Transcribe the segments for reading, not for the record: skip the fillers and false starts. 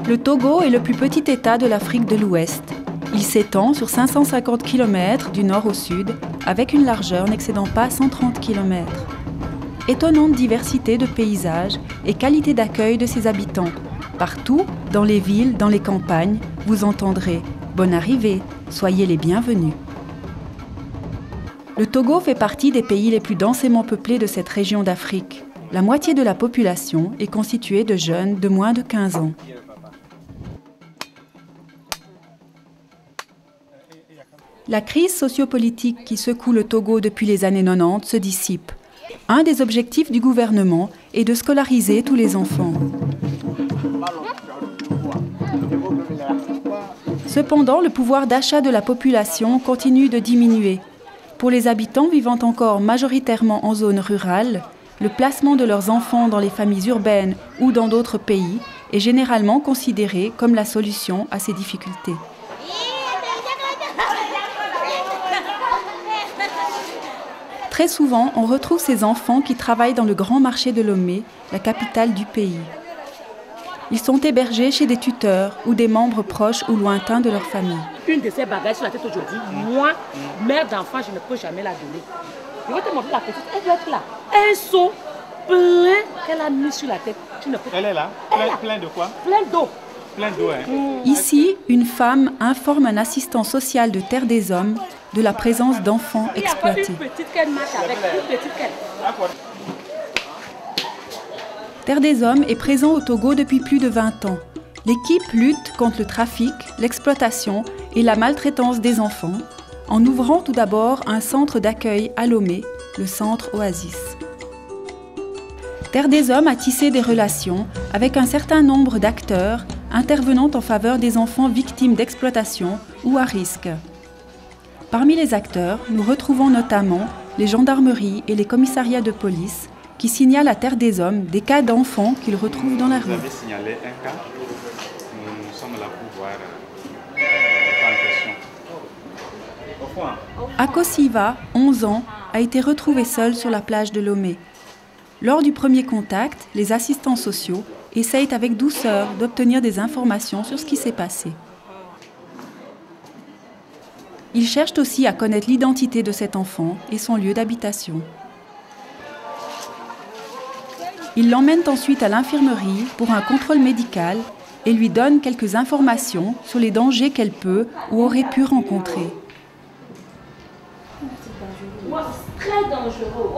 Le Togo est le plus petit État de l'Afrique de l'Ouest. Il s'étend sur 550 km du nord au sud, avec une largeur n'excédant pas 130 km. Étonnante diversité de paysages et qualité d'accueil de ses habitants. Partout, dans les villes, dans les campagnes, vous entendrez « Bonne arrivée, soyez les bienvenus ». Le Togo fait partie des pays les plus densément peuplés de cette région d'Afrique. La moitié de la population est constituée de jeunes de moins de 15 ans. La crise sociopolitique qui secoue le Togo depuis les années 90 se dissipe. Un des objectifs du gouvernement est de scolariser tous les enfants. Cependant, le pouvoir d'achat de la population continue de diminuer. Pour les habitants vivant encore majoritairement en zone rurale, le placement de leurs enfants dans les familles urbaines ou dans d'autres pays est généralement considéré comme la solution à ces difficultés. Très souvent, on retrouve ces enfants qui travaillent dans le grand marché de Lomé, la capitale du pays. Ils sont hébergés chez des tuteurs ou des membres proches ou lointains de leur famille. Une de ces bagages sur la tête aujourd'hui, moi, mère d'enfant, je ne peux jamais la donner. Je vais te montrer la petite, elle doit être là. Un seau plein qu'elle a mis sur la tête. Tu ne peux pas. Elle est là, plein de quoi? Plein d'eau. Plein d'eau, hein. Ici, une femme informe un assistant social de Terre des Hommes de la présence d'enfants exploités. Il y a une petite qu'elle marche avec, une petite qu'elle. Terre des Hommes est présent au Togo depuis plus de 20 ans. L'équipe lutte contre le trafic, l'exploitation et la maltraitance des enfants en ouvrant tout d'abord un centre d'accueil à Lomé, le centre Oasis. Terre des Hommes a tissé des relations avec un certain nombre d'acteurs intervenant en faveur des enfants victimes d'exploitation ou à risque. Parmi les acteurs, nous retrouvons notamment les gendarmeries et les commissariats de police qui signalent à Terre des Hommes des cas d'enfants qu'ils retrouvent dans la rue. Vous avez signalé un cas, nous sommes là pour voir le cas en question. Akosiva, 11 ans, a été retrouvé seul sur la plage de Lomé. Lors du premier contact, les assistants sociaux essayent avec douceur d'obtenir des informations sur ce qui s'est passé. Ils cherchent aussi à connaître l'identité de cet enfant et son lieu d'habitation. Ils l'emmènent ensuite à l'infirmerie pour un contrôle médical et lui donnent quelques informations sur les dangers qu'elle peut ou aurait pu rencontrer. Très dangereux.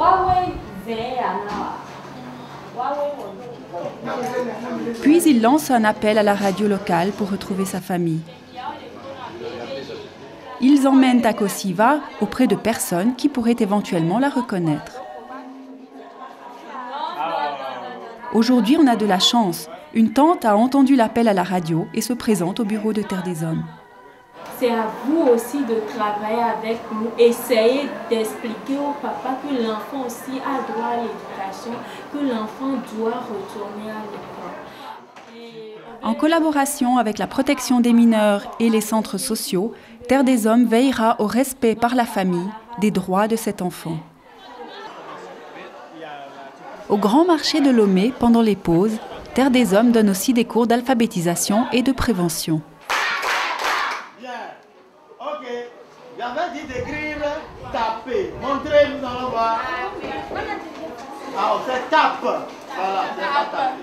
Puis il lance un appel à la radio locale pour retrouver sa famille. Ils emmènent Akosiva auprès de personnes qui pourraient éventuellement la reconnaître. Aujourd'hui, on a de la chance. Une tante a entendu l'appel à la radio et se présente au bureau de Terre des Hommes. C'est à vous aussi de travailler avec nous, essayer d'expliquer au papa que l'enfant aussi a droit à l'éducation, que l'enfant doit retourner à l'école. En collaboration avec la protection des mineurs et les centres sociaux, Terre des Hommes veillera au respect par la famille des droits de cet enfant. Au grand marché de Lomé, pendant les pauses, Terre des Hommes donne aussi des cours d'alphabétisation et de prévention. Ok, j'avais dit d'écrire taper. Montrez-nous dans le bas. Ah, on fait tape. Voilà, c'est pas taper.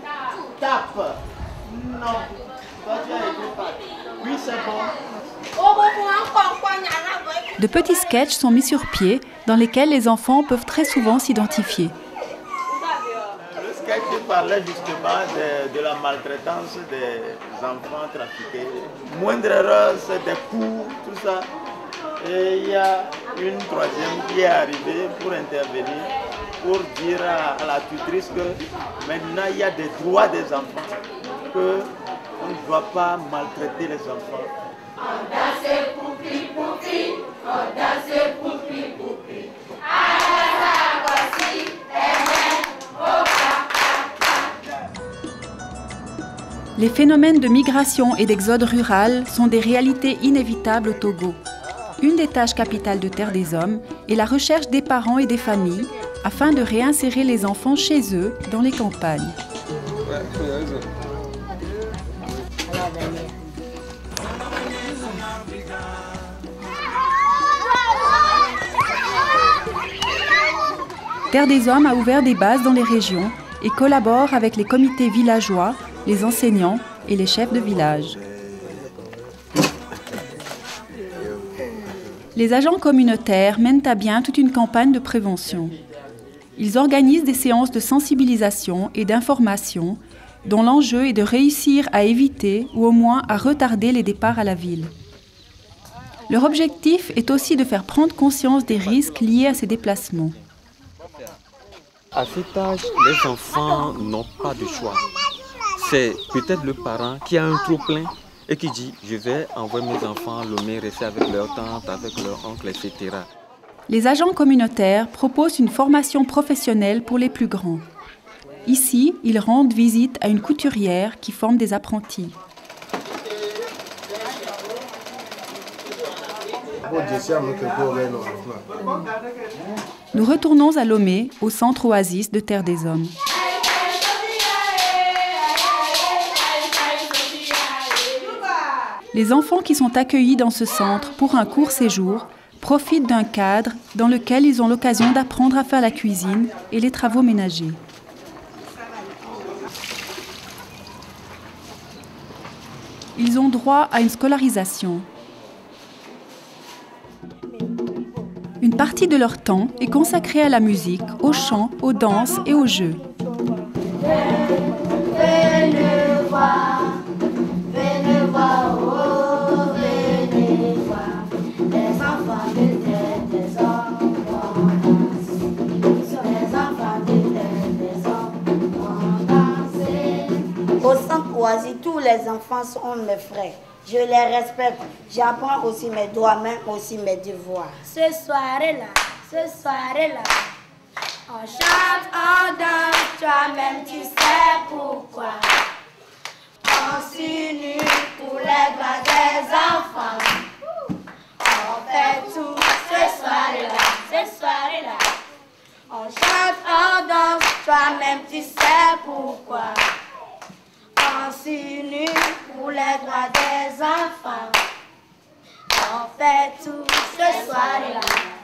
Tape. Non. Toi, tu as écrit pas. Oui, c'est bon. De petits sketchs sont mis sur pied dans lesquels les enfants peuvent très souvent s'identifier. Le sketch parlait justement de la maltraitance des enfants trafiqués. Moindre erreur, c'est des coups, tout ça. Et il y a une troisième qui est arrivée pour intervenir, pour dire à la tutrice que maintenant il y a des droits des enfants, qu'on ne doit pas maltraiter les enfants. Les phénomènes de migration et d'exode rural sont des réalités inévitables au Togo. Une des tâches capitales de Terre des Hommes est la recherche des parents et des familles afin de réinsérer les enfants chez eux dans les campagnes. Terre des Hommes a ouvert des bases dans les régions et collabore avec les comités villageois, les enseignants et les chefs de village. Les agents communautaires mènent à bien toute une campagne de prévention. Ils organisent des séances de sensibilisation et d'information dont l'enjeu est de réussir à éviter ou au moins à retarder les départs à la ville. Leur objectif est aussi de faire prendre conscience des risques liés à ces déplacements. À cet âge, les enfants n'ont pas de choix. C'est peut-être le parent qui a un trop-plein et qui dit « je vais envoyer mes enfants à Lomé, rester avec leur tante, avec leur oncle, etc. » Les agents communautaires proposent une formation professionnelle pour les plus grands. Ici, ils rendent visite à une couturière qui forme des apprentis. Nous retournons à Lomé, au centre Oasis de Terre des Hommes. Les enfants qui sont accueillis dans ce centre pour un court séjour profitent d'un cadre dans lequel ils ont l'occasion d'apprendre à faire la cuisine et les travaux ménagers. Ils ont droit à une scolarisation. Une partie de leur temps est consacrée à la musique, au chant, aux danses et aux jeux. Au centre Oasis, tous les enfants sont mes frères. Je les respecte. J'apprends aussi mes droits, même aussi mes devoirs. Ce soir-là, on chante, on danse, toi-même tu sais pourquoi. On s'unit pour les droits des enfants. On fait tout ce soir-là. On chante, on danse, toi-même tu sais pourquoi. On s'unit pour les droits des enfants. On fait tout ce soir-là.